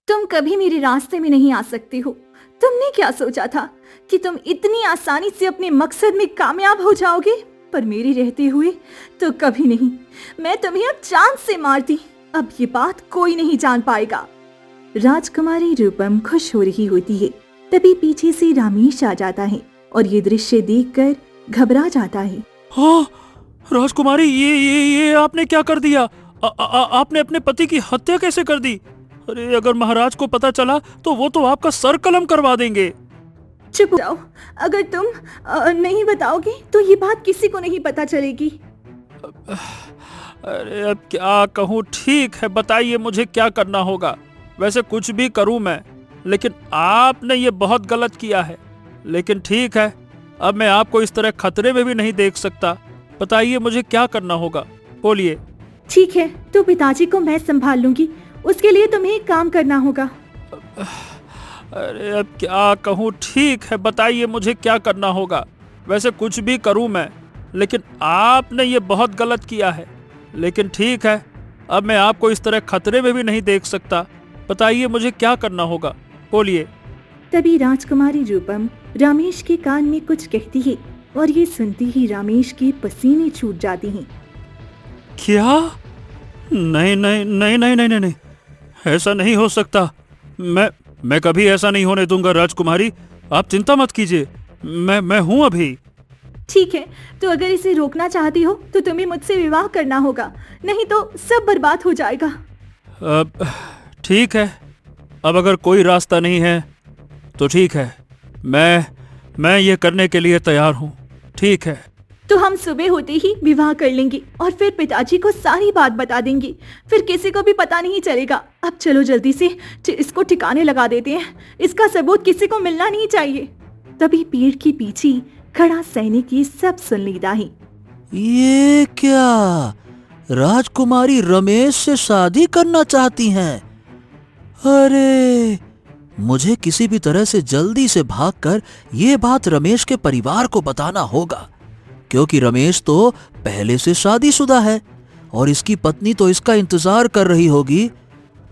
तुम कभी मेरे रास्ते में नहीं आ सकते हो। तुमने क्या सोचा था कि तुम इतनी आसानी से अपने मकसद में कामयाब हो जाओगे? पर मेरे रहते हुए तो कभी नहीं। मैं तुम्हें अब चांद से मारती। अब ये बात कोई नहीं जान पाएगा। राजकुमारी रूपम खुश हो रही होती है। तभी पीछे से रमेश आ जाता है और ये दृश्य देखकर घबरा जाता है। हाँ, राजकुमारी, ये आपने क्या कर दिया? आपने अपने पति की हत्या कैसे कर दी? अरे, अगर महाराज को पता चला तो वो तो आपका सर कलम करवा देंगे। चुप हो जाओ। अगर तुम नहीं बताओगे तो ये बात किसी को नहीं पता चलेगी। अरे, अब क्या कहूँ? ठीक है, बताइए मुझे क्या करना होगा। वैसे कुछ भी करूँ मैं, लेकिन आपने ये बहुत गलत किया है। लेकिन ठीक है, अब मैं आपको इस तरह खतरे में भी नहीं देख सकता। बताइए मुझे क्या करना होगा, बोलिए। ठीक है, तो पिताजी को मैं संभाल लूंगी। उसके लिए तुम्हें एक काम करना होगा। अरे, अब क्या कहूँ? ठीक है, बताइए मुझे क्या करना होगा। वैसे कुछ भी करूँ मैं, लेकिन आपने ये बहुत गलत किया है। लेकिन ठीक है, अब मैं आपको इस तरह खतरे में भी नहीं देख सकता। बताइए मुझे क्या करना होगा, बोलिए। तभी राजकुमारी रूपम रमेश के कान में कुछ कहती है और ये सुनती ही रमेश के पसीने छूट जाते हैं। क्या? नहीं नहीं नहीं नहीं नहीं नहीं नहीं, ऐसा नहीं हो सकता। मैं कभी ऐसा नहीं होने दूंगा राजकुमारी। आप चिंता मत कीजिए, मैं हूं अभी। ठीक है, तो अगर इसे रोकना चाहती हो तो तुम्हें मुझसे विवाह करना होगा, नहीं तो सब बर्बाद हो जाएगा। अब ठीक है, अब अगर कोई रास्ता नहीं है तो ठीक है, मैं ये करने के लिए तैयार हूँ। ठीक है। तो हम सुबह होते ही विवाह कर लेंगे और फिर पिताजी को सारी बात बता देंगे। फिर किसी को भी पता नहीं चलेगा। अब चलो जल्दी से इसको ठिकाने लगा देते हैं। इसका सबूत किसी को मिलना नहीं चाहिए। तभी पेड़ के पीछे खड़ा सैनिक ये सब सुन लेता है। ये क्या? राजकुमारी रमेश से शादी करना चाहती हैं? अरे, मुझे किसी भी तरह से जल्दी से भागकर ये बात रमेश के परिवार को बताना होगा, क्योंकि रमेश तो पहले से शादीशुदा है और इसकी पत्नी तो इसका इंतजार कर रही होगी।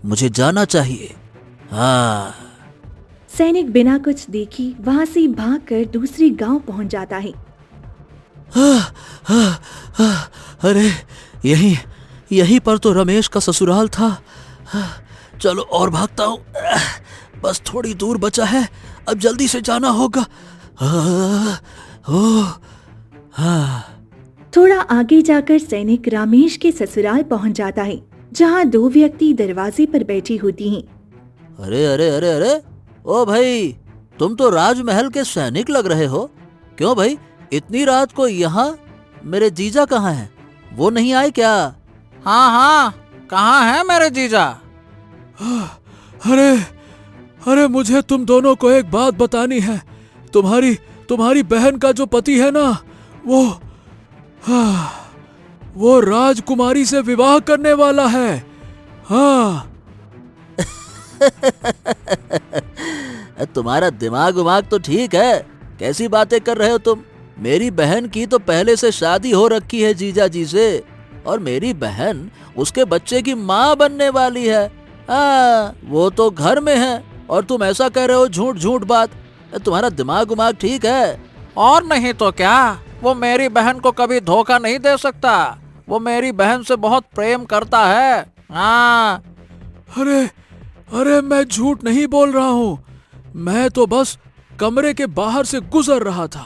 मुझे जाना चाहिए। हाँ। सैनिक बिना कुछ देखे वहां से भागकर दूसरे गांव पहुंच जाता है। अरे, यहीं पर तो रमेश का ससुराल था। चलो और भागता हूँ। बस थोड़ी दूर बचा है, अब जल्दी से जाना होगा। थोड़ा आगे जाकर सैनिक रमेश के ससुराल पहुंच जाता है, जहां दो व्यक्ति दरवाजे पर बैठी होती हैं। अरे अरे अरे अरे, ओ भाई, तुम तो राजमहल के सैनिक लग रहे हो। क्यों भाई, इतनी रात को यहाँ? मेरे जीजा कहाँ हैं? वो नहीं आए क्या? हाँ हाँ, कहाँ है मेरे जीजा? अरे, मुझे तुम दोनों को एक बात बतानी है। तुम्हारी बहन का जो पति है ना, वो राजकुमारी से विवाह करने वाला है। हाँ। तुम्हारा दिमाग उमाग तो ठीक है। कैसी बातें कर रहे हो तुम? मेरी बहन की तो पहले से शादी हो रखी है जीजा जी से, और मेरी बहन उसके बच्चे की माँ बनने वाली है। हाँ, वो तो घर में है और तुम ऐसा कह रहे हो झूठ झूठ बात। तुम्हारा दिमाग उमाग ठीक है? और नहीं तो क्या, वो मेरी बहन को कभी धोखा नहीं दे सकता। वो मेरी बहन से बहुत प्रेम करता है। हाँ। अरे, मैं झूठ नहीं बोल रहा हूँ। मैं तो बस कमरे के बाहर से गुजर रहा था,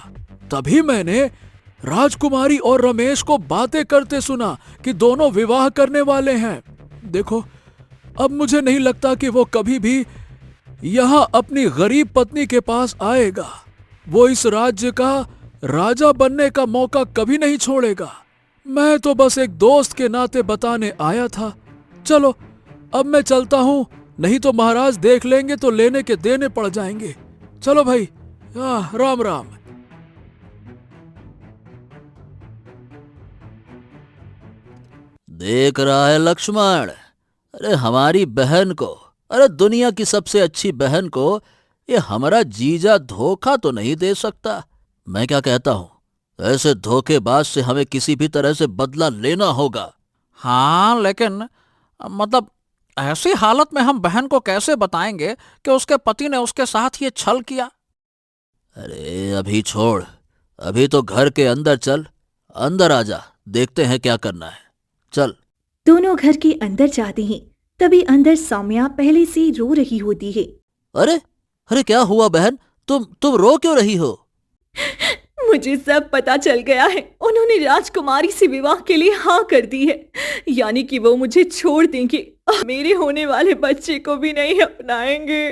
तभी मैंने राजकुमारी और रमेश को बातें करते सुना कि दोनों विवाह करने वाले हैं। देखो, अब मुझे नहीं लगता कि वो कभी भी यहाँ अपनी गरीब पत्नी के पास आएगा। वो इस राज्य का राजा बनने का मौका कभी नहीं छोड़ेगा। मैं तो बस एक दोस्त के नाते बताने आया था। चलो, अब मैं चलता हूँ, नहीं तो महाराज देख लेंगे तो लेने के देने पड़ जाएंगे। चलो भाई, राम राम। देख रहा है लक्ष्मण? अरे, हमारी बहन को, अरे दुनिया की सबसे अच्छी बहन को ये हमारा जीजा धोखा तो नहीं दे सकता। मैं क्या कहता हूँ, ऐसे धोखेबाज से हमें किसी भी तरह से बदला लेना होगा। हाँ, लेकिन मतलब ऐसी हालत में हम बहन को कैसे बताएंगे कि उसके पति ने उसके साथ ये छल किया? अरे अभी छोड़, अभी तो घर के अंदर चल, अंदर आ जा, देखते हैं क्या करना है, चल। दोनों घर के अंदर जाते हैं। तभी अंदर सौम्या पहले से रो रही होती है। अरे अरे क्या हुआ बहन, तुम रो क्यों रही हो? मुझे सब पता चल गया है। उन्होंने राजकुमारी से विवाह के लिए हाँ कर दी है। यानी कि वो मुझे छोड़ देंगे और मेरे होने वाले बच्चे को भी नहीं अपनाएंगे।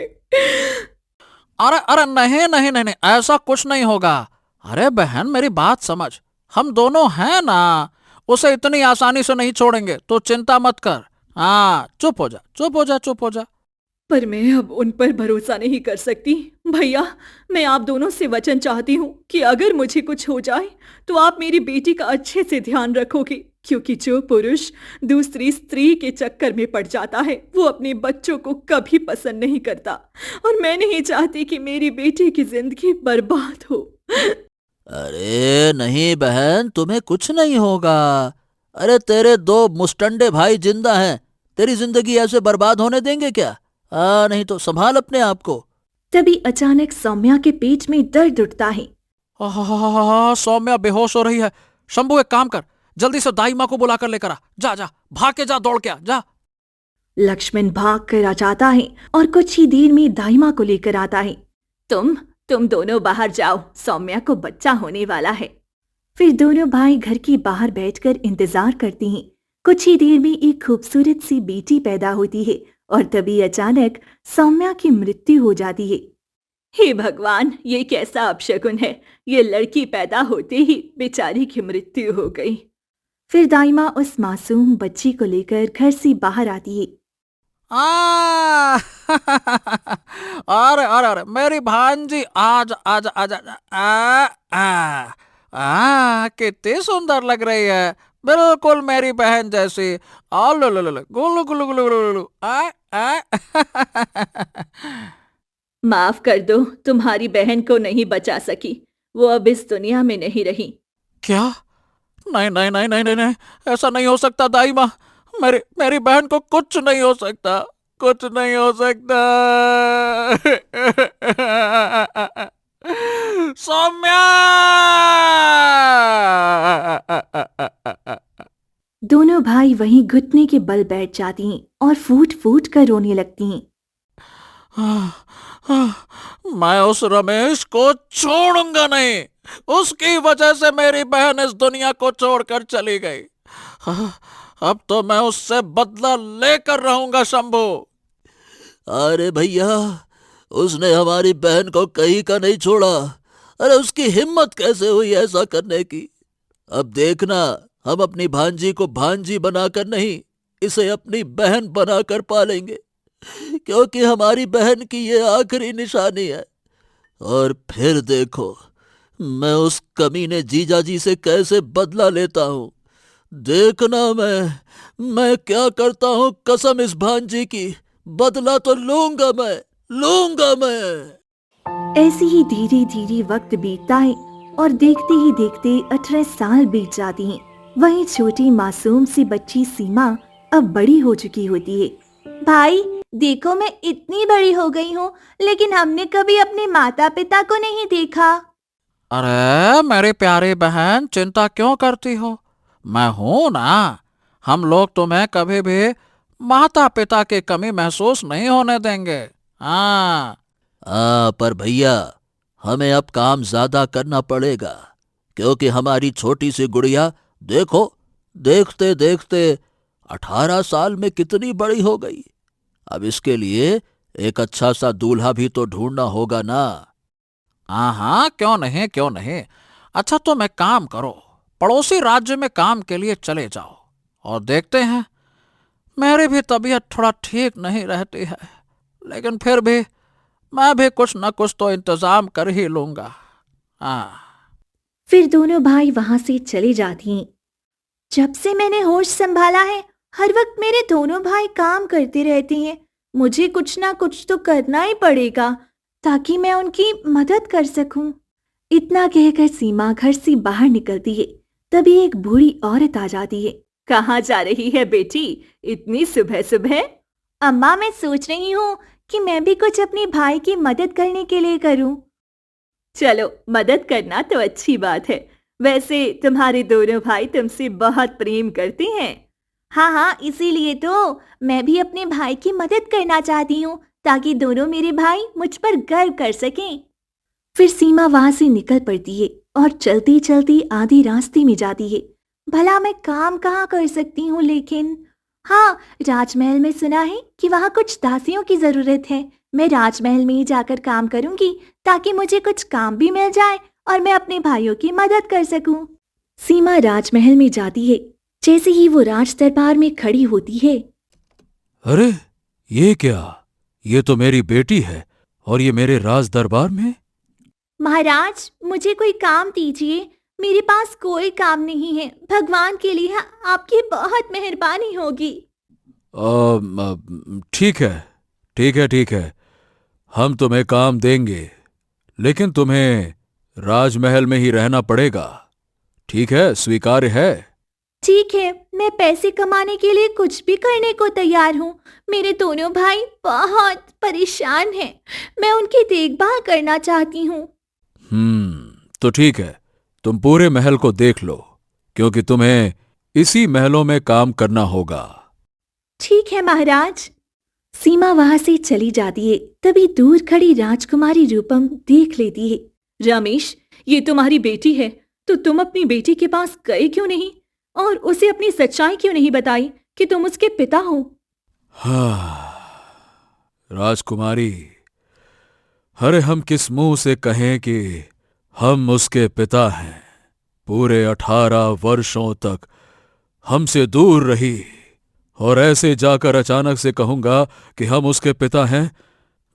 अरे अरे नहीं नहीं नहीं नहीं, ऐसा कुछ नहीं होगा। अरे बहन मेरी बात समझ, हम दोनों हैं ना, उसे इतनी आसानी से नहीं छोड़ेंगे, तो चिंता मत कर। हाँ चुप हो जा चुप हो जा चुप हो जा। पर मैं अब उन पर भरोसा नहीं कर सकती। भैया, मैं आप दोनों से वचन चाहती हूँ कि अगर मुझे कुछ हो जाए तो आप मेरी बेटी का अच्छे से ध्यान रखोगे, क्योंकि जो पुरुष दूसरी स्त्री के चक्कर में पड़ जाता है वो अपने बच्चों को कभी पसंद नहीं करता, और मैं नहीं चाहती कि मेरी बेटी की जिंदगी बर्बाद हो। अरे नहीं बहन, तुम्हें कुछ नहीं होगा। अरे तेरे दो मुस्टंडे भाई जिंदा हैं, तेरी जिंदगी ऐसे बर्बाद होने देंगे क्या? नहीं तो संभाल अपने आप को। तभी अचानक सौम्या के पेट में दर्द उठता है। सौम्या बेहोश हो रही है। शंभू एक काम कर, जल्दी से दाई माँ को बुला कर लेकर आ। जा जा, भाग के जा, दौड़ के आ जा। लक्ष्मण भाग कर आ जाता है और कुछ ही देर में दाइमा को लेकर आता है। तुम दोनों बाहर जाओ, सौम्या को बच्चा होने वाला है। फिर दोनों भाई घर के बाहर बैठकर इंतजार करते हैं। कुछ ही देर में एक खूबसूरत सी बेटी पैदा होती है और तभी अचानक सौम्या की मृत्यु हो जाती है। हे भगवान, ये कैसा अपशकुन है। ये लड़की पैदा होते ही बेचारी की मृत्यु हो गई। फिर दाइमा उस मासूम बच्ची को लेकर घर से बाहर आती है। अरे अरे अरे मेरी भांजी, आज आज आज कितनी सुंदर लग रही है, बिल्कुल मेरी बहन जैसी। लो लो लो लो, गुल्लू गुल्लू गुल्लू गुल्लू। माफ कर दो, तुम्हारी बहन को नहीं बचा सकी। वो अब इस दुनिया में नहीं रही। क्या? नहीं नहीं नहीं नहीं नहीं नहीं, ऐसा नहीं हो सकता दाई माँ। मेरी बहन को कुछ नहीं हो सकता, कुछ नहीं हो सकता। सौम्या! दोनों भाई वहीं घुटने के बल बैठ जाती हैं और फूट फूट कर रोने लगती हैं। मैं उस रमेश को छोड़ूंगा नहीं। उसकी वजह से मेरी बहन इस दुनिया को छोड़कर चली गई। अब तो मैं उससे बदला लेकर रहूंगा शंभू। अरे भैया, उसने हमारी बहन को कहीं का नहीं छोड़ा। अरे उसकी हिम्मत कैसे हुई ऐसा करने की? अब देखना, हम अपनी भांजी को भांजी बनाकर नहीं, इसे अपनी बहन बनाकर पालेंगे, क्योंकि हमारी बहन की ये आखिरी निशानी है। और फिर देखो मैं उस कमीने जीजाजी से कैसे बदला लेता हूँ। देखना मैं क्या करता हूँ, कसम इस भांजी की, बदला तो लूंगा मैं। ऐसे ही धीरे धीरे वक्त बीतता है और देखते ही देखते 18 साल बीत जाती हैं। वहीं छोटी मासूम सी बच्ची सीमा अब बड़ी हो चुकी होती है। भाई देखो, मैं इतनी बड़ी हो गई हूँ, लेकिन हमने कभी अपने माता पिता को नहीं देखा। अरे मेरी प्यारी बहन, चिंता क्यों करती हो? मैं हूं ना। हम लोग तुम्हें कभी भी माता पिता की कमी महसूस नहीं होने देंगे। हाँ पर भैया, हमें अब काम ज्यादा करना पड़ेगा, क्योंकि हमारी छोटी सी गुड़िया देखो, देखते देखते 18 साल में कितनी बड़ी हो गई। अब इसके लिए एक अच्छा सा दूल्हा भी तो ढूंढना होगा ना। हाँ, क्यों नहीं क्यों नहीं। अच्छा तुम एक काम करो, पड़ोसी राज्य में काम के लिए चले जाओ और देखते हैं। मेरी भी तबीयत थोड़ा ठीक नहीं रहती है, लेकिन फिर भी मैं भी कुछ न कुछ तो इंतजाम कर ही लूंगा। फिर दोनों भाई वहां से चले जाती हैं। जब से मैंने होश संभाला है, हर वक्त मेरे दोनों भाई काम करते रहते हैं। मुझे कुछ ना कुछ तो करना ही पड़ेगा ताकि मैं उनकी मदद कर सकूं। इतना कहकर सीमा घर से बाहर निकलती है। तभी एक बूढ़ी औरत आ जाती है। कहाँ जा रही है बेटी, इतनी सुबह सुबह? अम्मा, मैं सोच रही हूँ कि मैं भी कुछ अपने भाई की मदद करने के लिए करूँ। चलो, मदद करना तो अच्छी बात है। वैसे तुम्हारे दोनों भाई तुमसे बहुत प्रेम करते हैं। हाँ हाँ, इसीलिए तो मैं भी अपने भाई की मदद करना चाहती हूँ, ताकि दोनों मेरे भाई मुझ पर गर्व कर सकें। फिर सीमा वहां से निकल पड़ती है और चलती चलती आधे रास्ते में जाती है। भला मैं काम कहाँ कर सकती हूँ, लेकिन हाँ, राजमहल में सुना है कि वहाँ कुछ दासियों की जरूरत है। मैं राजमहल में ही जाकर काम करूंगी, ताकि मुझे कुछ काम भी मिल जाए और मैं अपने भाइयों की मदद कर सकूं। सीमा राजमहल में जाती है। जैसे ही वो राज दरबार में खड़ी होती है, अरे ये क्या? ये तो मेरी बेटी है और ये मेरे राज दरबार में। महाराज, मुझे कोई काम दीजिए। मेरे पास कोई काम नहीं है। भगवान के लिए आपकी बहुत मेहरबानी होगी। ठीक है, ठीक है, ठीक है। हम तुम्हें काम देंगे, लेकिन तुम्हें राजमहल में ही रहना पड़ेगा। ठीक है, स्वीकार्य है? ठीक है, मैं पैसे कमाने के लिए कुछ भी करने को तैयार हूँ। मेरे दोनों भाई बहुत परेशान हैं। मैं उनकी देखभाल करना चाहती हूँ। तो ठीक है, तुम पूरे महल को देख लो, क्योंकि तुम्हें इसी महलों में काम करना होगा। ठीक है महाराज। सीमा वहां से चली जाती है। तभी दूर खड़ी राजकुमारी रूपम देख लेती है। रमेश, ये तुम्हारी बेटी है, तो तुम अपनी बेटी के पास गए क्यों नहीं और उसे अपनी सच्चाई क्यों नहीं बताई कि तुम उसके पिता हो? राजकुमारी, अरे हम किस मुंह से कहें कि हम उसके पिता हैं। पूरे 18 वर्षों तक हमसे दूर रही, और ऐसे जाकर अचानक से कहूंगा कि हम उसके पिता हैं,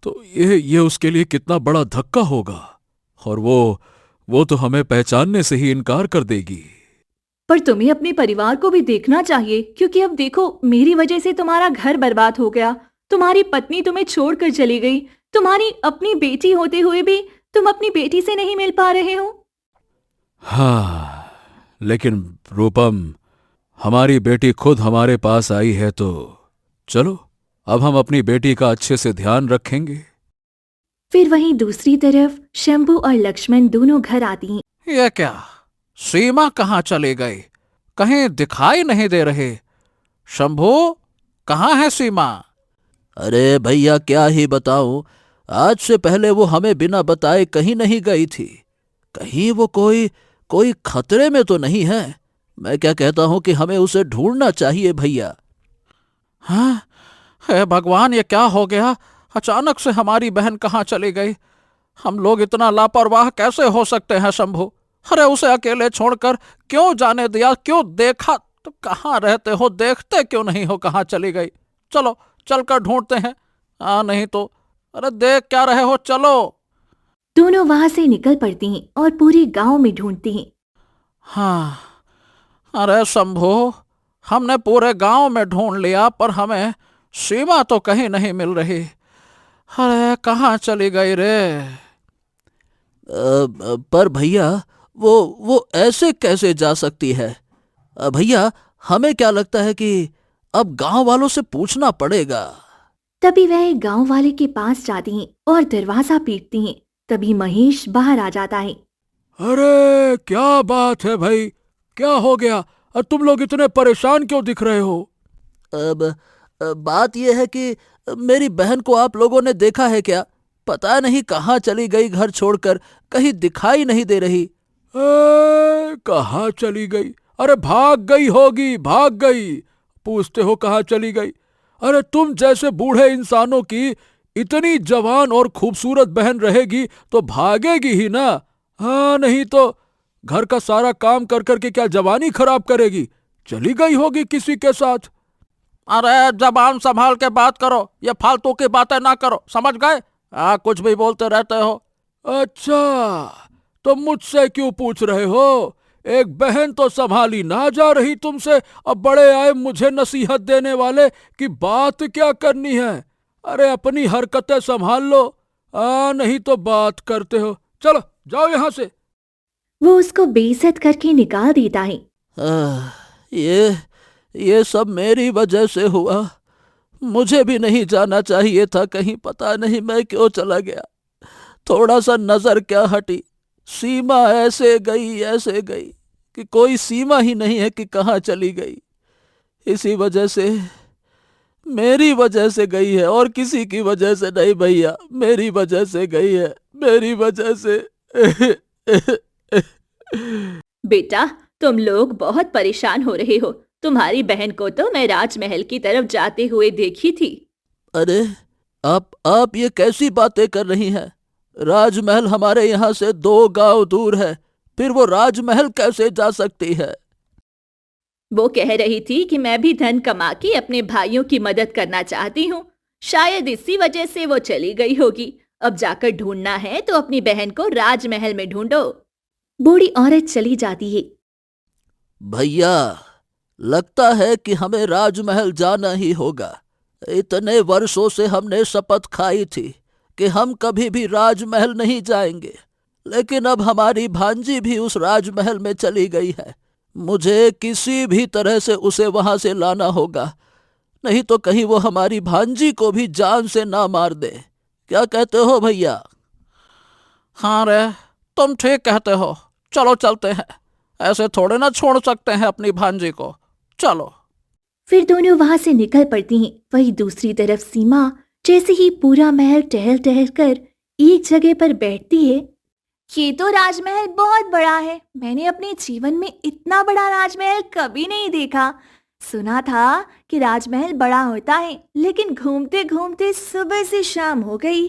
तो ये उसके लिए कितना बड़ा धक्का होगा। और वो तो हमें पहचानने से ही इनकार कर देगी। पर तुम्हें अपने परिवार को भी देखना चाहिए, क्योंकि अब देखो, मेरी वजह से तुम्हारा घर बर्बाद हो गया। तुम्हारी पत्नी तुम्हें छोड़कर चली गई। तुम्हारी अपनी बेटी होते हुए भी तुम अपनी बेटी से नहीं मिल पा रहे हो। हाँ, लेकिन रूपम, हमारी बेटी खुद हमारे पास आई है, तो चलो अब हम अपनी बेटी का अच्छे से ध्यान रखेंगे। फिर वहीं दूसरी तरफ शंभू और लक्ष्मण दोनों घर आती हैं। ये क्या, सीमा कहाँ चले गए? कहीं दिखाई नहीं दे रहे। शंभू, कहाँ है सीमा? अरे भैया, क्या ही बताऊं, आज से पहले वो हमें बिना बताए कहीं नहीं गई थी। कहीं वो कोई खतरे में तो नहीं है। मैं क्या कहता हूं कि हमें उसे ढूंढना चाहिए भैया। हाँ, हे भगवान, ये क्या हो गया? अचानक से हमारी बहन कहाँ चली गई? हम लोग इतना लापरवाह कैसे हो सकते हैं शंभू? अरे उसे अकेले छोड़कर क्यों जाने दिया? क्यों देखा तो कहाँ रहते हो? देखते क्यों नहीं हो कहाँ चली गई? चलो चलकर ढूंढते हैं। नहीं तो, अरे देख क्या रहे हो, चलो। दोनों वहां से निकल पड़ती हैं और पूरे गांव में ढूंढती हैं। हाँ, अरे शंभू, हमने पूरे गांव में ढूंढ लिया, पर हमें सीमा तो कहीं नहीं मिल रही। अरे कहाँ चली गई रे? पर भैया, वो ऐसे कैसे जा सकती है? भैया, हमें क्या लगता है कि अब गांव वालों से पूछना पड़ेगा। तभी वह गांव वाले के पास जाती हैं और दरवाजा पीटती हैं। तभी महेश बाहर आ जाता है। अरे क्या बात है भाई, क्या हो गया? और तुम लोग इतने परेशान क्यों दिख रहे हो? अब बात यह है कि मेरी बहन को आप लोगों ने देखा है क्या? पता नहीं कहाँ चली गई, घर छोड़कर कहीं दिखाई नहीं दे रही। कहाँ चली गई? अरे भाग गई होगी, भाग गई। पूछते हो कहाँ चली गई? अरे तुम जैसे बूढ़े इंसानों की इतनी जवान और खूबसूरत बहन रहेगी तो भागेगी ही ना। हाँ, नहीं तो घर का सारा काम कर करके क्या जवानी खराब करेगी? चली गई होगी किसी के साथ। अरे जबान संभाल के बात करो, ये फालतू की बातें ना करो, समझ गए? कुछ भी बोलते रहते हो। अच्छा, तो मुझसे क्यों पूछ रहे हो? एक बहन तो संभाली ना जा रही तुमसे, अब बड़े आए मुझे नसीहत देने वाले कि बात क्या करनी है। अरे अपनी हरकतें संभाल लो, नहीं तो बात करते हो। चलो जाओ यहां से। वो उसको बेइज्जत करके निकाल देता है। ये सब मेरी वजह से हुआ। मुझे भी नहीं जाना चाहिए था कहीं, पता नहीं मैं क्यों चला गया। थोड़ा सा नजर क्या हटी, सीमा ऐसे गई कि कोई सीमा ही नहीं है कि कहाँ चली गई। इसी वजह से, मेरी वजह से गई है और किसी की वजह से नहीं भैया, मेरी वजह से गई है, मेरी वजह से। बेटा, तुम लोग बहुत परेशान हो रहे हो। तुम्हारी बहन को तो मैं राजमहल की तरफ जाते हुए देखी थी। अरे, आप ये कैसी बातें कर रही हैं? राजमहल हमारे यहाँ से 2 गांव दूर है, फिर वो राजमहल कैसे जा सकती है? वो कह रही थी कि मैं भी धन कमा के अपने भाइयों की मदद करना चाहती हूँ। शायद इसी वजह से वो चली गई होगी। अब जाकर ढूंढना है तो अपनी बहन को राजमहल में ढूंढो। बूढ़ी औरत चली जाती है। भैया, लगता है कि हमें राजमहल जाना ही होगा। इतने वर्षों से हमने शपथ खाई थी कि हम कभी भी राजमहल नहीं जाएंगे, लेकिन अब हमारी भांजी भी उस राजमहल में चली गई है। मुझे किसी भी तरह से उसे वहां से लाना होगा, नहीं तो कहीं वो हमारी भांजी को भी जान से ना मार दे। क्या कहते हो भैया? हाँ रे, तुम ठीक कहते हो। चलो चलते हैं, ऐसे थोड़े ना छोड़ सकते हैं अपनी भांजी को। चलो। फिर दोनों वहां से निकल पड़ती हैं। वही दूसरी तरफ सीमा जैसे ही पूरा महल टहल टहल कर एक जगह पर बैठती है। ये तो राजमहल बहुत बड़ा है। मैंने अपने जीवन में इतना बड़ा राजमहल कभी नहीं देखा। सुना था कि राजमहल बड़ा होता है, लेकिन घूमते घूमते सुबह से शाम हो गई,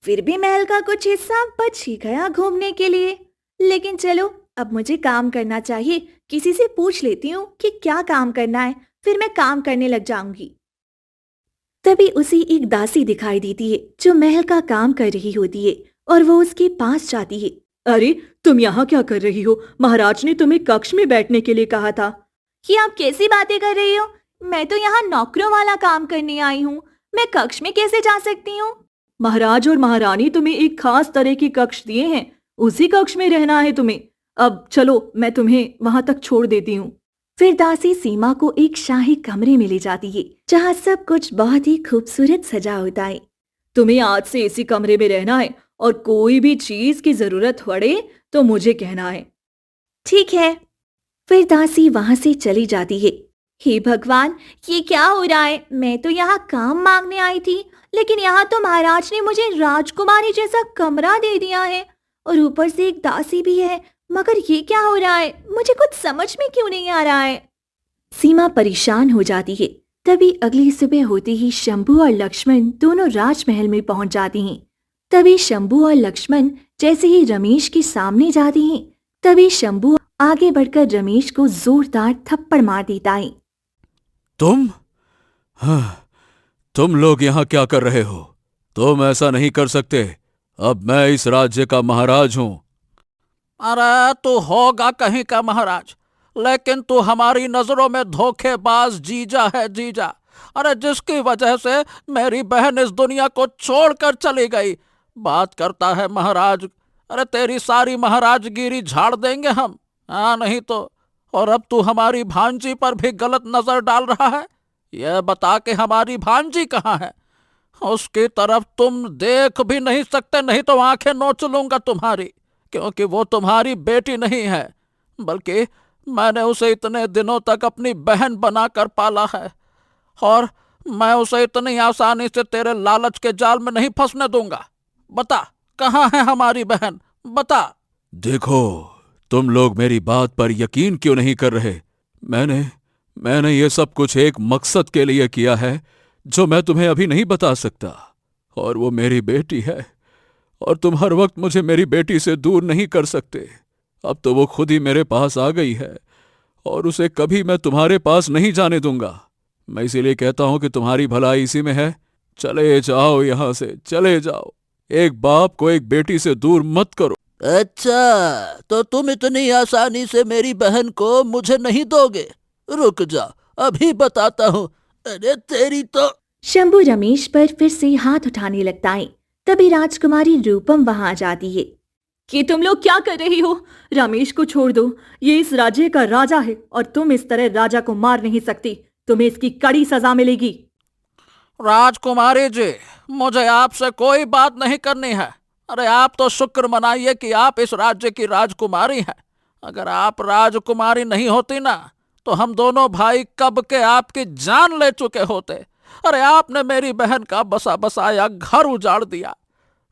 फिर भी महल का कुछ हिस्सा बच ही गया घूमने के लिए। लेकिन चलो, अब मुझे काम करना चाहिए। किसी से पूछ लेती हूँ कि क्या काम करना है, फिर मैं काम करने लग जाऊंगी। तभी उसे एक दासी दिखाई देती है जो महल का काम कर रही होती है और वो उसके पास जाती है। अरे, तुम यहाँ क्या कर रही हो? महाराज ने तुम्हें कक्ष में बैठने के लिए कहा था। ये आप कैसी बातें कर रही हो? मैं तो यहाँ नौकरों वाला काम करने आई हूँ। मैं कक्ष में कैसे जा सकती हूँ? महाराज और महारानी तुम्हें एक खास तरह के कक्ष दिए हैं, उसी कक्ष में रहना है तुम्हें। अब चलो, मैं तुम्हें वहां तक छोड़ देती हूँ। फिर दासी सीमा को एक शाही कमरे में ले जाती है जहाँ सब कुछ बहुत ही खूबसूरत सजा होता है। तुम्हें आज से इसी कमरे में रहना है और कोई भी चीज की जरूरत पड़े तो मुझे कहना है। ठीक है। फिर दासी वहां से चली जाती है। हे भगवान, ये क्या हो रहा है? मैं तो यहाँ काम मांगने आई थी, लेकिन यहाँ तो महाराज ने मुझे राजकुमारी जैसा कमरा दे दिया है और ऊपर से एक दासी भी है। मगर ये क्या हो रहा है? मुझे कुछ समझ में क्यों नहीं आ रहा है? सीमा परेशान हो जाती है। तभी अगली सुबह होते ही शंभू और लक्ष्मण दोनों राजमहल में पहुंच जाते हैं। तभी शंभू और लक्ष्मण जैसे ही रमेश के सामने जाते हैं, तभी शंभू आगे बढ़कर रमेश को जोरदार थप्पड़ मार देता है। तुम? हाँ, तुम लोग यहाँ क्या कर रहे हो? तुम ऐसा नहीं कर सकते। अब मैं इस राज्य का महाराज हूं। अरे, तू होगा कहीं का महाराज, लेकिन तू हमारी नजरों में धोखेबाज जीजा है, जीजा। अरे, जिसकी वजह से मेरी बहन इस दुनिया को छोड़कर चली गई। बात करता है महाराज। अरे, तेरी सारी महाराजगिरी झाड़ देंगे हम। हाँ, नहीं तो। और अब तू हमारी भांजी पर भी गलत नजर डाल रहा है। यह बता के हमारी भांजी कहाँ है? उसकी तरफ तुम देख भी नहीं सकते, नहीं तो आंखें नोच लूंगा तुम्हारी, क्योंकि वो तुम्हारी बेटी नहीं है, बल्कि मैंने उसे इतने दिनों तक अपनी बहन बनाकर पाला है, और मैं उसे इतनी आसानी से तेरे लालच के जाल में नहीं फंसने दूंगा। बता, कहाँ है हमारी बहन? बता। देखो, तुम लोग मेरी बात पर यकीन क्यों नहीं कर रहे? मैंने ये सब कुछ एक मकसद के लिए किया है जो मैं तुम्हें अभी नहीं बता सकता, और वो मेरी बेटी है, और तुम हर वक्त मुझे मेरी बेटी से दूर नहीं कर सकते। अब तो वो खुद ही मेरे पास आ गई है, और उसे कभी मैं तुम्हारे पास नहीं जाने दूंगा। मैं इसीलिए कहता हूं कि तुम्हारी भलाई इसी में है। चले जाओ यहां से, चले जाओ। एक बाप को एक बेटी से दूर मत करो। अच्छा, तो तुम इतनी आसानी से मेरी बहन को मुझे नहीं दोगे? रुक जा, अभी बताता हूँ। अरे तेरी तो। शंभू रमेश पर फिर से हाथ उठाने लगता है। तभी राजकुमारी रूपम वहां आ जाती है। कि तुम लोग क्या कर रही हो? रमेश को छोड़ दो, ये इस राज्य का राजा है और तुम इस तरह राजा को मार नहीं सकती। तुम्हें इसकी कड़ी सजा मिलेगी। राजकुमारी जी, मुझे आपसे कोई बात नहीं करनी है। अरे आप तो शुक्र मनाइए कि आप इस राज्य की राजकुमारी हैं। अगर आप राजकुमारी नहीं होती ना, तो हम दोनों भाई कब के आपकी जान ले चुके होते। अरे आपने मेरी बहन का बसा बसाया घर उजाड़ दिया,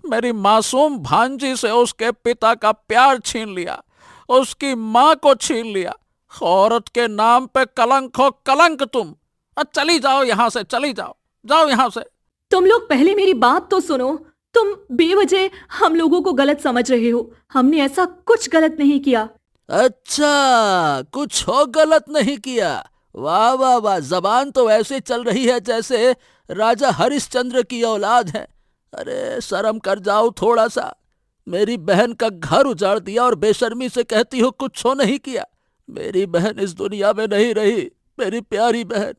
मेरी मासूम भांजी से उसके पिता का प्यार छीन लिया, उसकी माँ को छीन लिया। औरत के नाम पे कलंक हो कलंक तुम। चली जाओ यहां से, चली जाओ, जाओ यहां से। तुम लोग पहले मेरी बात तो सुनो। तुम बेवजह हम लोगों को गलत समझ रहे हो। हमने ऐसा कुछ गलत नहीं किया। अच्छा, कुछ हो गलत नहीं किया। वाह वाह वाह, जबान तो ऐसे चल रही है जैसे राजा हरिश्चंद्र की औलाद है। अरे शर्म कर जाओ थोड़ा सा। मेरी बहन का घर उजाड़ दिया और बेशर्मी से कहती हो कुछ हो नहीं किया। मेरी बहन इस दुनिया में नहीं रही, मेरी प्यारी बहन।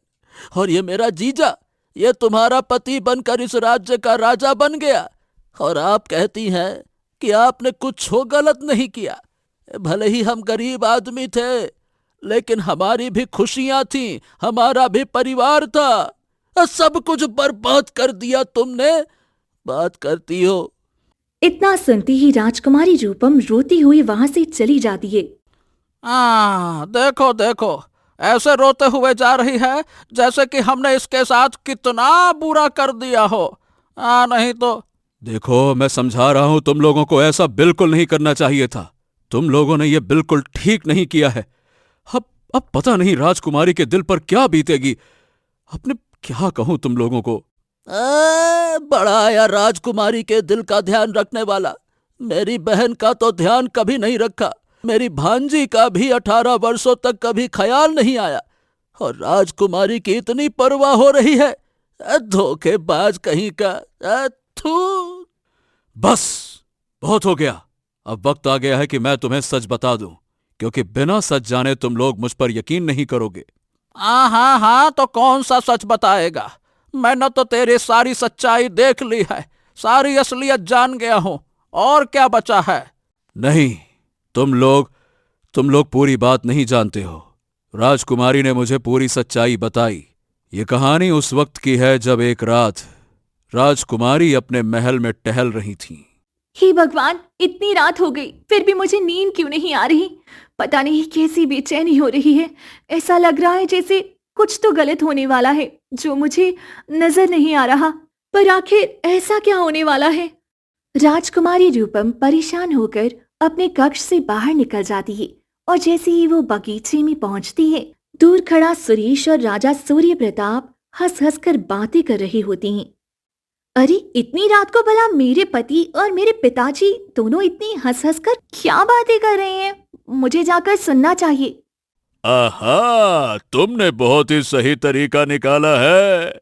और ये मेरा जीजा, ये तुम्हारा पति बनकर इस राज्य का राजा बन गया, और आप कहती हैं कि आपने कुछ हो गलत नहीं किया। भले ही हम गरीब आदमी थे, लेकिन हमारी भी खुशियां थीं, हमारा भी परिवार था। सब कुछ बर्बाद कर दिया तुमने। बात करती हो। इतना सुनते ही राजकुमारी रूपम रोती हुई वहां से चली जाती है। देखो देखो, ऐसे रोते हुए जा रही है जैसे कि हमने इसके साथ कितना बुरा कर दिया हो। नहीं तो देखो, मैं समझा रहा हूं तुम लोगों को ऐसा बिल्कुल नहीं करना चाहिए था। तुम लोगों ने यह बिल्कुल ठीक नहीं किया है। अब पता नहीं राजकुमारी के दिल पर क्या बीतेगी। अपने क्या कहूं तुम लोगों को। बड़ा आया राजकुमारी के दिल का ध्यान रखने वाला। मेरी बहन का तो ध्यान कभी नहीं रखा, मेरी भांजी का भी 18 वर्षों तक कभी ख्याल नहीं आया, और राजकुमारी की इतनी परवाह हो रही है। धोखेबाज कहीं का। थू। बस बहुत हो गया। अब वक्त आ गया है कि मैं तुम्हें सच बता दूं, क्योंकि बिना सच जाने तुम लोग मुझ पर यकीन नहीं करोगे। हाँ, तो कौन सा सच बताएगा? मैंने तो तेरी सारी सच्चाई देख ली है, सारी असलियत जान गया हूं। और क्या बचा है? नहीं, तुम लोग पूरी बात नहीं जानते हो। राजकुमारी ने मुझे पूरी सच्चाई बताई। ये कहानी उस वक्त की है जब एक रात राजकुमारी अपने महल में टहल रही थी। हे भगवान, इतनी रात हो गई फिर भी मुझे नींद क्यों नहीं आ रही? पता नहीं कैसी बेचैनी हो रही है। ऐसा लग रहा है जैसे कुछ तो गलत होने वाला है जो मुझे नजर नहीं आ रहा। पर आखिर ऐसा क्या होने वाला है? राजकुमारी रूपम परेशान होकर अपने कक्ष से बाहर निकल जाती है, और जैसे ही वो बगीचे में पहुंचती है, दूर खड़ा सुरेश और राजा सूर्य प्रताप हंस हंस कर बातें कर रही होती हैं। अरे इतनी रात को भला मेरे पति और मेरे पिताजी दोनों इतनी हंस हंस कर क्या बातें कर रहे हैं? मुझे जाकर सुनना चाहिए। आहा, तुमने बहुत ही सही तरीका निकाला है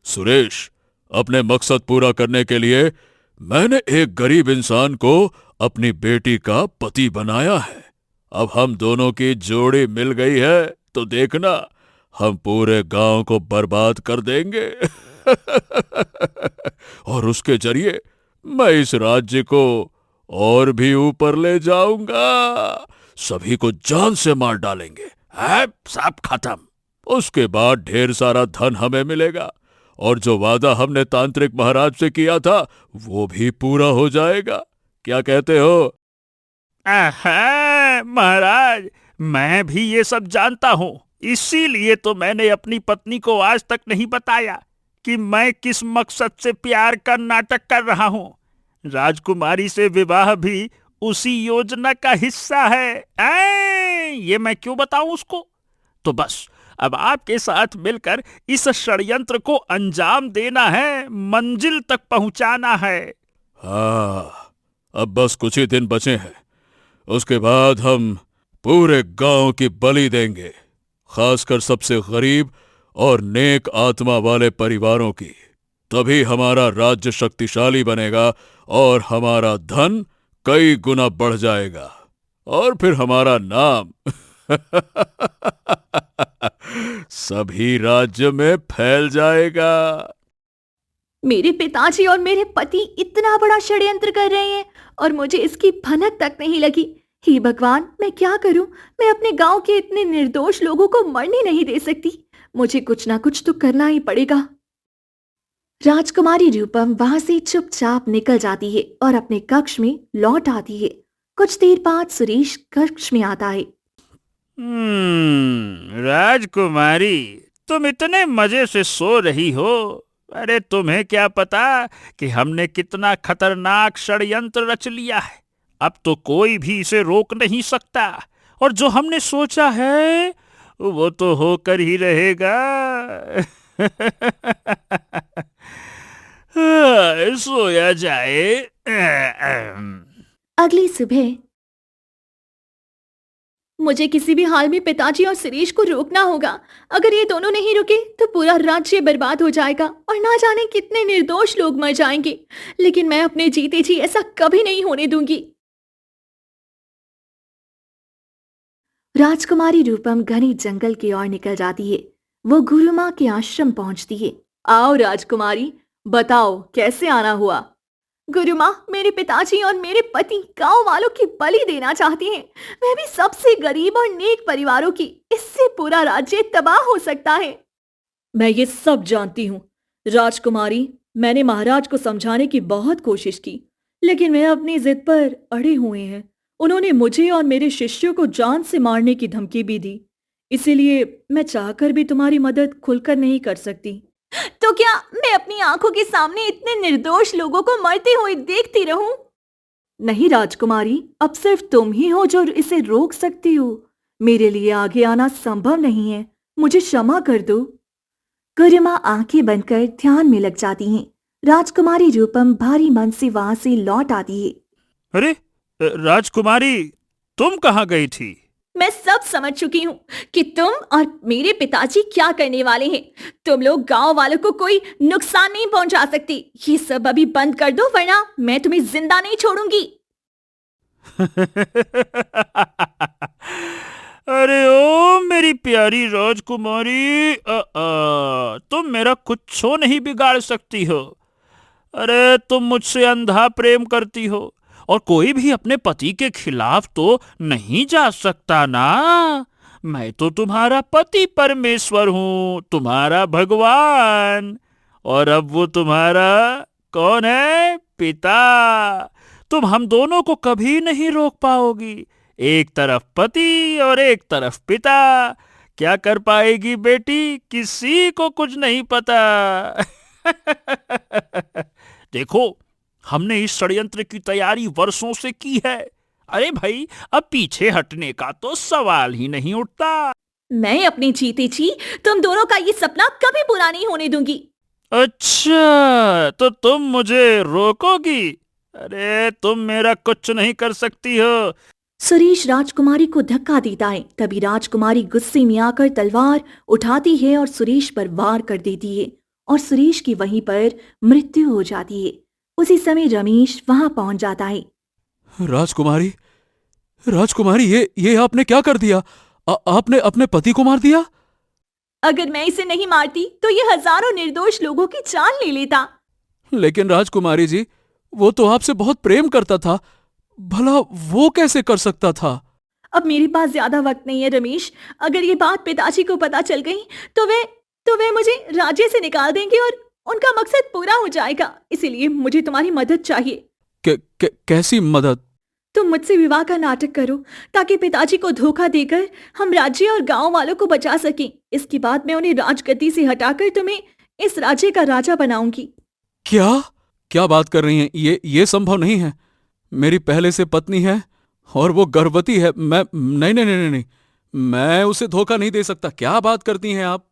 सुरेश। अपने मकसद पूरा करने के लिए मैंने एक गरीब इंसान को अपनी बेटी का पति बनाया है। अब हम दोनों की जोड़ी मिल गई है तो देखना, हम पूरे गांव को बर्बाद कर देंगे। और उसके जरिए मैं इस राज्य को और भी ऊपर ले जाऊंगा। सभी को जान से मार डालेंगे। सब खत्म। उसके बाद ढेर सारा धन हमें मिलेगा, और जो वादा हमने तांत्रिक महाराज से किया था वो भी पूरा हो जाएगा। क्या कहते हो? महाराज, मैं भी ये सब जानता हूँ, इसीलिए तो मैंने अपनी पत्नी को आज तक नहीं बताया कि मैं किस मकसद से प्यार का नाटक कर रहा हूँ। राजकुमारी से विवाह भी उसी योजना का हिस्सा है। ये मैं क्यों बताऊं उसको? तो बस अब आपके साथ मिलकर इस षड्यंत्र को अंजाम देना है, मंजिल तक पहुंचाना है। हाँ, अब बस कुछ ही दिन बचे हैं। उसके बाद हम पूरे गांव की बलि देंगे, खासकर सबसे गरीब और नेक आत्मा वाले परिवारों की। तभी हमारा राज्य शक्तिशाली बनेगा और हमारा धन कई गुना बढ़ जाएगा, और फिर हमारा नाम सभी राज्य में फैल जाएगा। मेरे पिताजी और मेरे पति इतना बड़ा षड्यंत्र कर रहे हैं और मुझे इसकी भनक तक नहीं लगी। हे भगवान, मैं क्या करूं? मैं अपने गांव के इतने निर्दोष लोगों को मरने नहीं दे सकती। मुझे कुछ ना कुछ तो करना ही पड़ेगा। राजकुमारी रूपम वहां से चुपचाप निकल जाती है और अपने कक्ष में लौट आती है। कुछ देर बाद सुरेश कक्ष में आता है। राजकुमारी, तुम इतने मजे से सो रही हो। अरे तुम्हें क्या पता कि हमने कितना खतरनाक षड्यंत्र रच लिया है। अब तो कोई भी इसे रोक नहीं सकता, और जो हमने सोचा है वो तो होकर ही रहेगा। सोया जाए। अगली सुबह मुझे किसी भी हाल में पिताजी और सुरेश को रोकना होगा। अगर ये दोनों नहीं रुके तो पूरा राज्य बर्बाद हो जाएगा और ना जाने कितने निर्दोष लोग मर जाएंगे। लेकिन मैं अपने जीते जी ऐसा कभी नहीं होने दूंगी। राजकुमारी रूपम घने जंगल की ओर निकल जाती है। वो गुरु माँ के आश्रम पहुंचती है। आओ राजकुमारी, बताओ कैसे आना हुआ। गुरु माँ, मेरे पिताजी और मेरे पति गांव वालों की बलि देना चाहते हैं, वह भी सबसे गरीब और नेक परिवारों की। इससे पूरा राज्य तबाह हो सकता है। मैं ये सब जानती हूँ राजकुमारी। मैंने महाराज को समझाने की बहुत कोशिश की, लेकिन वह अपनी जिद पर अड़े हुए हैं। उन्होंने मुझे और मेरे शिष्यों को जान से मारने की धमकी भी दी। इसीलिए मैं चाहकर भी तुम्हारी मदद खुलकर नहीं कर सकती। तो क्या मैं अपनी आंखों के सामने इतने निर्दोष लोगों को मरते हुए देखती रहूं? नहीं राजकुमारी, अब सिर्फ तुम ही हो जो इसे रोक सकती हो। मेरे लिए आगे आना संभव नहीं है। मुझे क्षमा कर दो। गुरुमा आंखें बंद कर ध्यान में लग जाती हैं। राजकुमारी रूपम भारी मन से वहां से लौट आती है। अरे राजकुमारी, तुम कहाँ गई थी? मैं सब समझ चुकी हूँ कि तुम और मेरे पिताजी क्या करने वाले हैं। तुम लोग गांव वालों को कोई नुकसान नहीं पहुंचा सकती। ये सब अभी बंद कर दो, वरना मैं तुम्हें जिंदा नहीं छोड़ूंगी। अरे ओ मेरी प्यारी राजकुमारी, तुम मेरा कुछ नहीं बिगाड़ सकती हो। अरे तुम मुझसे अंधा प्रेम करती हो, और कोई भी अपने पति के खिलाफ तो नहीं जा सकता ना। मैं तो तुम्हारा पति परमेश्वर हूँ, तुम्हारा भगवान। और अब वो तुम्हारा कौन है? पिता। तुम हम दोनों को कभी नहीं रोक पाओगी। एक तरफ पति और एक तरफ पिता। क्या कर पाएगी बेटी, किसी को कुछ नहीं पता। देखो, हमने इस षड्यंत्र की तैयारी वर्षों से की है। अरे भाई, अब पीछे हटने का तो सवाल ही नहीं उठता। मैं अपने जीते जी तुम दोनों का ये सपना कभी पूरा नहीं होने दूंगी। अच्छा, तो तुम मुझे रोकोगी? अरे तुम मेरा कुछ नहीं कर सकती हो। सुरेश राजकुमारी को धक्का देता है। तभी राजकुमारी गुस्से में आकर तलवार उठाती है और सुरेश पर वार कर देती है, और सुरेश की वहीं पर मृत्यु हो जाती है। उसी समय रमेश वहां पहुंच जाता है। राजकुमारी, राजकुमारी, ये आपने क्या कर दिया? आपने अपने पति को मार दिया? अगर मैं इसे नहीं मारती तो ये हजारों निर्दोष लोगों की जान ले लेता। लेकिन राजकुमारी जी, वो तो आपसे बहुत प्रेम करता था। भला वो कैसे कर सकता था? अब मेरे पास ज्यादा वक्त नहीं है रमेश। अगर ये बात पिताजी को पता चल गई तो वे मुझे राज्य से निकाल देंगे और उनका मकसद पूरा हो जाएगा। इसीलिए मुझे तुम्हारी मदद चाहिए। कैसी मदद? तुम मुझसे विवाह का नाटक करो ताकि पिताजी को धोखा देकर हम राज्य और गांव वालों को बचा सकें। इसके बाद मैं उन्हें राजगद्दी से हटाकर तुम्हें इस राज्य का राजा बनाऊंगी। क्या बात कर रही हैं? ये संभव नहीं है। मेरी पहले से पत्नी है और वो गर्भवती है। नहीं, मैं उसे धोखा नहीं दे सकता। क्या बात करती हैं आप?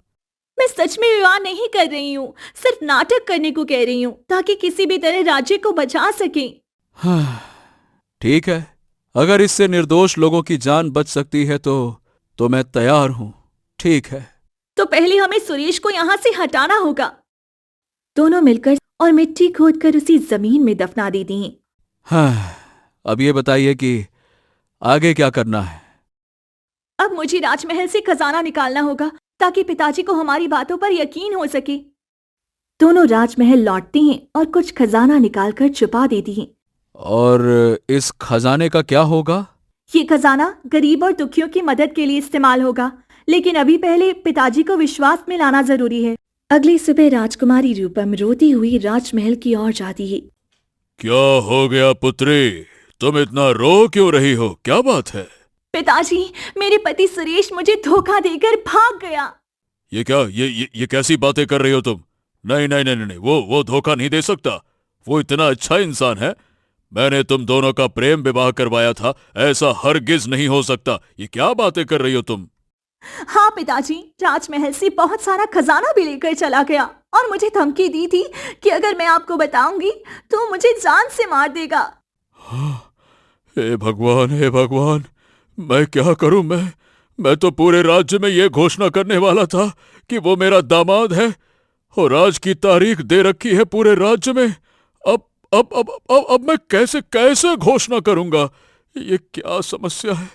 मैं सच में विवाह नहीं कर रही हूँ, सिर्फ नाटक करने को कह रही हूँ ताकि किसी भी तरह राज्य को बचा सके। ठीक है, अगर इससे निर्दोष लोगों की जान बच सकती है तो मैं तैयार हूं। ठीक है, तो पहले हमें सुरेश को यहाँ से हटाना होगा। दोनों मिलकर और मिट्टी खोदकर उसी जमीन में दफना देती हैं। अब ये बताइए कि आगे क्या करना है? अब मुझे राजमहल से खजाना निकालना होगा ताकि पिताजी को हमारी बातों पर यकीन हो सके। दोनों राजमहल लौटते हैं और कुछ खजाना निकालकर छुपा देती हैं। और इस खजाने का क्या होगा? ये खजाना गरीब और दुखियों की मदद के लिए इस्तेमाल होगा, लेकिन अभी पहले पिताजी को विश्वास में लाना जरूरी है। अगली सुबह राजकुमारी रूपम रोती हुई राजमहल की ओर जाती है। क्या हो गया पुत्री, तुम इतना रो क्यों रही हो, क्या बात है? पिताजी, मेरे पति सुरेश मुझे धोखा देकर भाग गया। ये क्या, ये कैसी बातें कर रही हो तुम? नहीं नहीं नहीं नहीं, वो धोखा नहीं दे सकता। वो इतना अच्छा इंसान है। मैंने तुम दोनों का प्रेम विवाह करवाया था, ऐसा हरगिज नहीं हो सकता। ये क्या बातें कर रही हो तुम? हाँ पिताजी, राजमहल से बहुत सारा खजाना भी लेकर चला गया और मुझे धमकी दी थी कि अगर मैं आपको बताऊंगी तो मुझे जान से मार देगा। हे भगवान, हे भगवान, मैं क्या करूं? मैं तो पूरे राज्य में ये घोषणा करने वाला था कि वो मेरा दामाद है और आज की तारीख दे रखी है पूरे राज्य में। अब मैं कैसे घोषणा करूंगा? ये क्या समस्या है?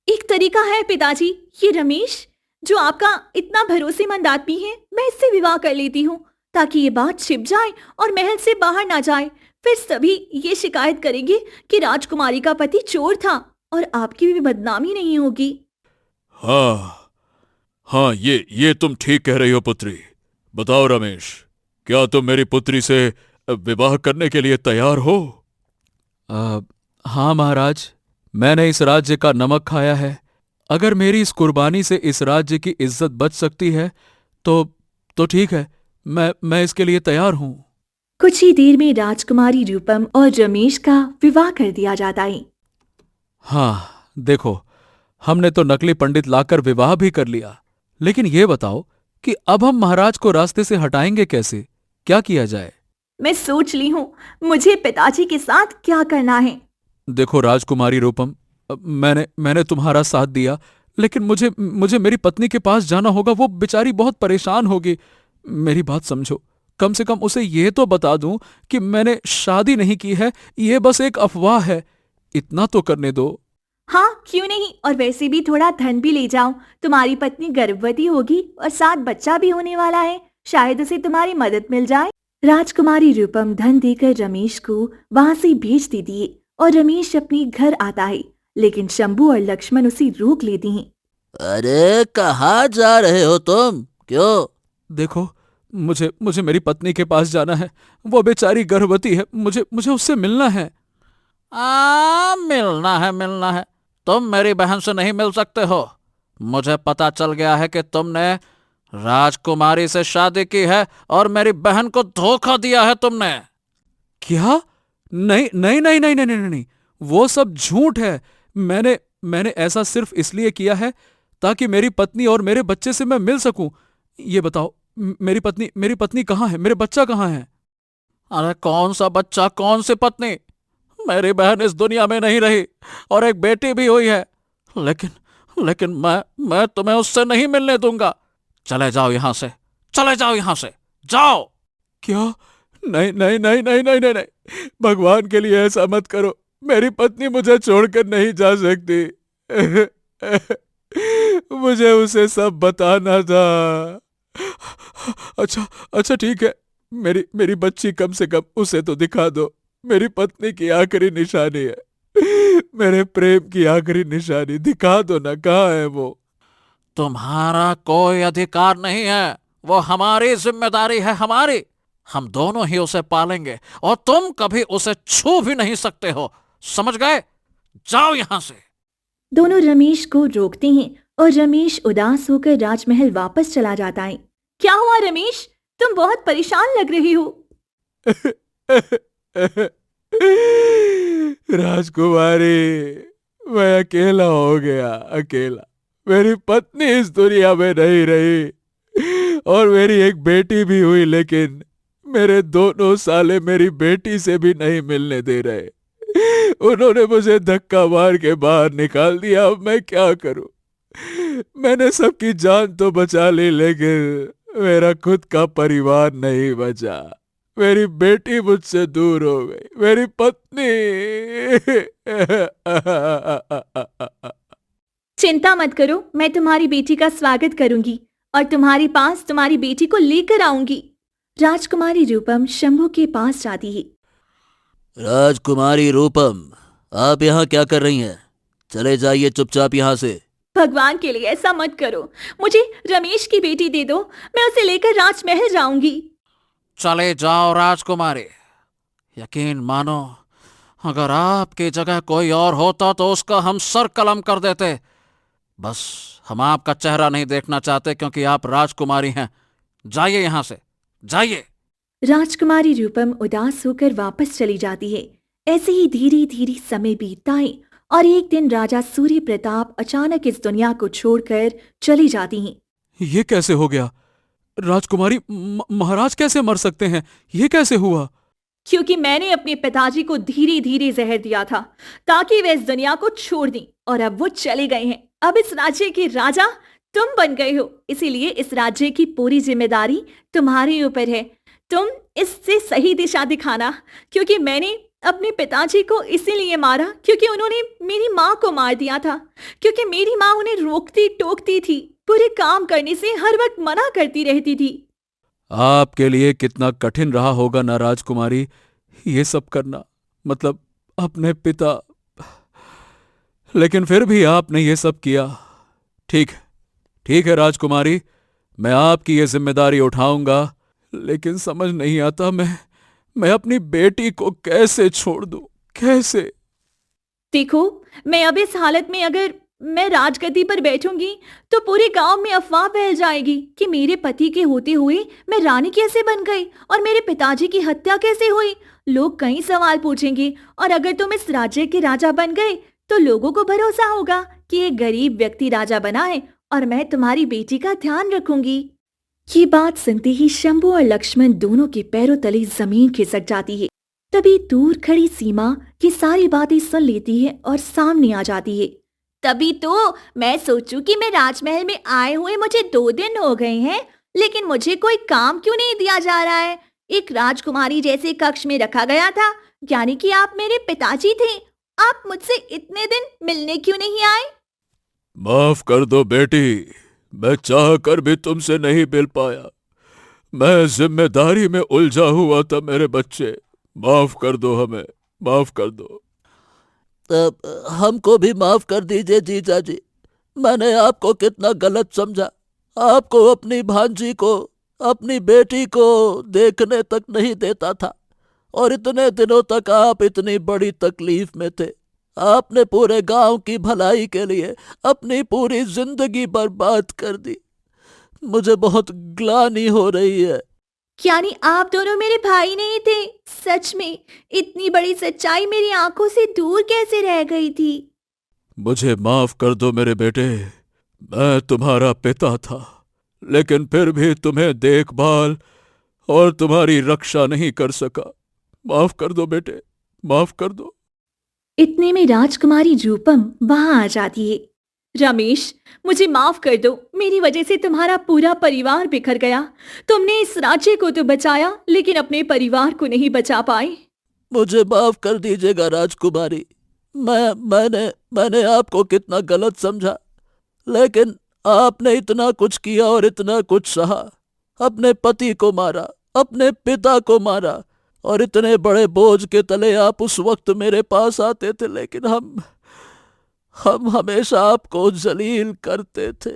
एक तरीका है पिताजी, ये रमेश जो आपका इतना भरोसेमंद आदमी है, मैं इससे विवाह कर लेती हूँ ताकि ये बात छिप जाए और महल से बाहर ना जाए। फिर सभी ये शिकायत करेंगे कि राजकुमारी का पति चोर था और आपकी भी बदनामी नहीं होगी। हाँ, ये तुम ठीक कह रही हो पुत्री। बताओ रमेश, क्या तुम मेरी पुत्री से विवाह करने के लिए तैयार हो? हाँ महाराज, मैंने इस राज्य का नमक खाया है। अगर मेरी इस कुर्बानी से इस राज्य की इज्जत बच सकती है तो ठीक है, मैं इसके लिए तैयार हूँ। कुछ ही देर में राजकुमारी रूपम और रमेश का विवाह कर दिया जाता है। हाँ देखो, हमने तो नकली पंडित लाकर विवाह भी कर लिया, लेकिन ये बताओ कि अब हम महाराज को रास्ते से हटाएंगे कैसे? क्या किया जाए? मैं सोच ली हूँ मुझे पिताजी के साथ क्या करना है। देखो राजकुमारी रूपम, मैंने तुम्हारा साथ दिया, लेकिन मुझे मेरी पत्नी के पास जाना होगा। वो बेचारी बहुत परेशान होगी। मेरी बात समझो, कम से कम उसे ये तो बता दूं कि मैंने शादी नहीं की है, ये बस एक अफवाह है। इतना तो करने दो। हाँ क्यों नहीं, और वैसे भी थोड़ा धन भी ले जाओ। तुम्हारी पत्नी गर्भवती होगी और साथ बच्चा भी होने वाला है, शायद उसे तुम्हारी मदद मिल जाए। राजकुमारी रूपम धन देकर रमेश को वहां से भेज देती है और रमेश अपने घर आता है, लेकिन शंभू और लक्ष्मण उसे रोक लेती हैं। अरे कहाँ जा रहे हो तुम? क्यों? देखो, मुझे मेरी पत्नी के पास जाना है। वो बेचारी गर्भवती है, मुझे उससे मिलना है। मिलना है। तुम मेरी बहन से नहीं मिल सकते हो। मुझे पता चल गया है कि तुमने राजकुमारी से शादी की है और मेरी बहन को धोखा दिया है तुमने। क्या? नहीं नहीं नहीं नहीं नहीं नहीं नहीं, वो सब झूठ है। मैंने ऐसा सिर्फ इसलिए किया है ताकि मेरी पत्नी और मेरे बच्चे से मैं मिल सकूं। ये बताओ, मेरी पत्नी कहाँ है? मेरे बच्चा कहाँ है? अरे कौन सा बच्चा, कौन सी पत्नी? मेरी बहन इस दुनिया में नहीं रही और एक बेटी भी हुई है, लेकिन मैं तुम्हें उससे नहीं मिलने दूंगा। चले जाओ यहां से, जाओ। क्या? नहीं नहीं नहीं नहीं नहीं नहीं नहीं, भगवान के लिए ऐसा मत करो। मेरी पत्नी मुझे छोड़कर नहीं जा सकती। मुझे उसे सब बताना था। अच्छा ठीक है, मेरी बच्ची कम से कम उसे तो दिखा दो। मेरी पत्नी की आखिरी निशानी है, मेरे प्रेम की आखिरी निशानी दिखा दो ना। कहाँ है वो? तुम्हारा कोई अधिकार नहीं है, वो हमारी जिम्मेदारी है, हमारी। हम दोनों ही उसे पालेंगे और तुम कभी उसे छू भी नहीं सकते हो, समझ गए? जाओ यहां से। दोनों रमेश को रोकते हैं और रमेश उदास होकर राजमहल वापस चला जाता है। क्या हुआ रमेश, तुम बहुत परेशान लग रही हो। राजकुमारी, मैं अकेला हो गया, अकेला। मेरी पत्नी इस दुनिया में नहीं रही और मेरी एक बेटी भी हुई, लेकिन मेरे दोनों साले मेरी बेटी से भी नहीं मिलने दे रहे। उन्होंने मुझे धक्का मार के बाहर निकाल दिया। अब मैं क्या करूं? मैंने सबकी जान तो बचा ली, लेकिन मेरा खुद का परिवार नहीं बचा। मेरी बेटी मुझसे दूर हो गई, मेरी पत्नी। चिंता मत करो, मैं तुम्हारी बेटी का स्वागत करूंगी और तुम्हारे पास तुम्हारी बेटी को लेकर आऊंगी। राजकुमारी रूपम शंभू के पास जाती है। राजकुमारी रूपम, आप यहाँ क्या कर रही हैं? चले जाइए चुपचाप यहाँ से। भगवान के लिए ऐसा मत करो। मुझे रमेश की बेटी दे दो, मैं उसे लेकर राजमहल जाऊंगी। चले जाओ राजकुमारी, यकीन मानो अगर आपकी जगह कोई और होता तो उसका हम सर कलम कर देते। बस हम आपका चेहरा नहीं देखना चाहते क्योंकि आप राजकुमारी हैं। जाइए यहां से, जाइए। राजकुमारी रूपम उदास होकर वापस चली जाती है। ऐसे ही धीरे धीरे समय बीतता है और एक दिन राजा सूर्य प्रताप अचानक इस दुनिया को छोड़कर चली जाती हैं। ये कैसे हो गया? राजकुमारी महाराज कैसे मर सकते हैं? ये कैसे हुआ? क्योंकि मैंने अपने पिताजी को धीरे धीरे जहर दिया था ताकि वे इस दुनिया को छोड़ दें, और अब वो चले गए हैं। अब इस राज्य के राजा तुम बन गए हो, इसीलिए इस राज्य की पूरी जिम्मेदारी तुम्हारे ऊपर है। तुम इससे सही दिशा दिखाना, क्योंकि मैंने अपने पिताजी को इसीलिए मारा क्योंकि उन्होंने मेरी माँ को मार दिया था, क्योंकि मेरी माँ उन्हें रोकती टोकती थी, पूरे काम करने से हर वक्त मना करती रहती थी। आपके लिए कितना कठिन रहा होगा ना राजकुमारी, ये सब करना, मतलब अपने पिता। लेकिन फिर भी आपने ये सब किया। ठीक है राजकुमारी, मैं आपकी ये जिम्मेदारी उठाऊंगा, लेकिन समझ नहीं आता मैं अपनी बेटी को कैसे छोड़ दूं, कैसे? देखो, मैं अब इस हालत में अगर मैं राजगद्दी पर बैठूंगी तो पूरे गांव में अफवाह फैल जाएगी कि मेरे पति के होते हुए मैं रानी कैसे बन गई और मेरे पिताजी की हत्या कैसे हुई। लोग कई सवाल पूछेंगे, और अगर तुम इस राज्य के राजा बन गए तो लोगों को भरोसा होगा कि एक गरीब व्यक्ति राजा बना है और मैं तुम्हारी बेटी का ध्यान रखूंगी। ये बात सुनते ही शंभू और लक्ष्मण दोनों के पैरों तले जमीन खिसक जाती है। तभी दूर खड़ी सीमा ये सारी बातें सुन लेती है और सामने आ जाती है। तभी तो मैं सोचूं कि मैं राजमहल में आए हुए मुझे 2 दिन हो गए हैं, लेकिन मुझे कोई काम क्यों नहीं दिया जा रहा है। एक राजकुमारी जैसे कक्ष में रखा गया था, यानी कि आप मेरे पिताजी थे। आप मुझसे इतने दिन मिलने क्यों नहीं आए? माफ कर दो बेटी, मैं चाह कर भी तुमसे नहीं मिल पाया। मैं जिम्मेदारी में उलझा हुआ था मेरे बच्चे। माफ कर दो, हमें माफ कर दो। हमको भी माफ कर दीजिए जीजा जी। मैंने आपको कितना गलत समझा। आपको अपनी भांजी को, अपनी बेटी को देखने तक नहीं देता था, और इतने दिनों तक आप इतनी बड़ी तकलीफ में थे। आपने पूरे गांव की भलाई के लिए अपनी पूरी जिंदगी बर्बाद कर दी। मुझे बहुत ग्लानि हो रही है। यानी आप दोनों मेरे भाई नहीं थे? सच में इतनी बड़ी सच्चाई मेरी आंखों से दूर कैसे रह गई थी? मुझे माफ कर दो मेरे बेटे, मैं तुम्हारा पिता था, लेकिन फिर भी तुम्हें देखभाल और तुम्हारी रक्षा नहीं कर सका। माफ कर दो बेटे, माफ कर दो। इतने में राजकुमारी रूपम वहां आ जाती है। रमेश, मुझे माफ कर दो, मेरी वजह से तुम्हारा पूरा परिवार बिखर गया। तुमने इस राज्य को तो बचाया, लेकिन अपने परिवार को नहीं बचा पाए। मुझे माफ कर दीजिएगा राजकुमारी। मैंने आपको कितना गलत समझा, लेकिन आपने इतना कुछ किया और इतना कुछ सहा। अपने पति को मारा, अपने पिता को मारा, और इतने बड़े बोझ के तले आप उस वक्त मेरे पास आते थे, लेकिन हम हमेशा आपको जलील करते थे।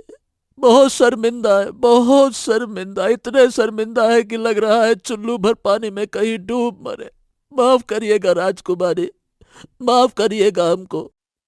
बहुत शर्मिंदा है, बहुत शर्मिंदा, इतने शर्मिंदा है कि लग रहा है चुल्लू भर पानी में कहीं डूब मरे। माफ करिएगा राजकुमारी, माफ करिएगा हमको।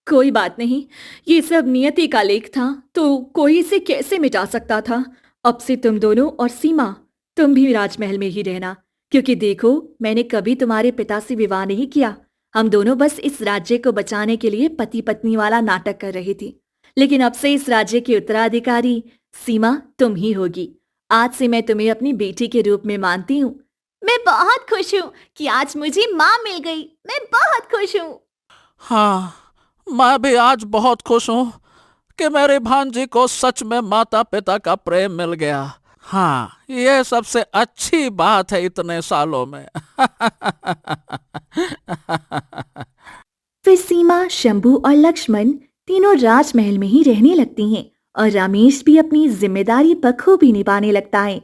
कोई बात नहीं, ये सब नियति का लेख था, तो कोई इसे कैसे मिटा सकता था। अब से तुम दोनों और सीमा, तुम भी राजमहल में ही रहना, क्योंकि देखो, मैंने कभी तुम्हारे पिता से विवाह नहीं किया। हम दोनों बस इस राज्य को बचाने के लिए पति पत्नी वाला नाटक कर रहे थे, लेकिन अब से इस राज्य की उत्तराधिकारी सीमा तुम ही होगी। आज से मैं तुम्हें अपनी बेटी के रूप में मानती हूँ। मैं बहुत खुश हूँ कि आज मुझे माँ मिल गई। मैं बहुत खुश हूँ। हाँ, मैं भी आज बहुत खुश हूँ कि मेरी भांजी को सच में माता पिता का प्रेम मिल गया। हाँ, ये सबसे अच्छी बात है इतने सालों में। फिर सीमा, शंभू और लक्ष्मण तीनों राजमहल में ही रहने लगती हैं और रमेश भी अपनी जिम्मेदारी बखूबी निभाने लगता है।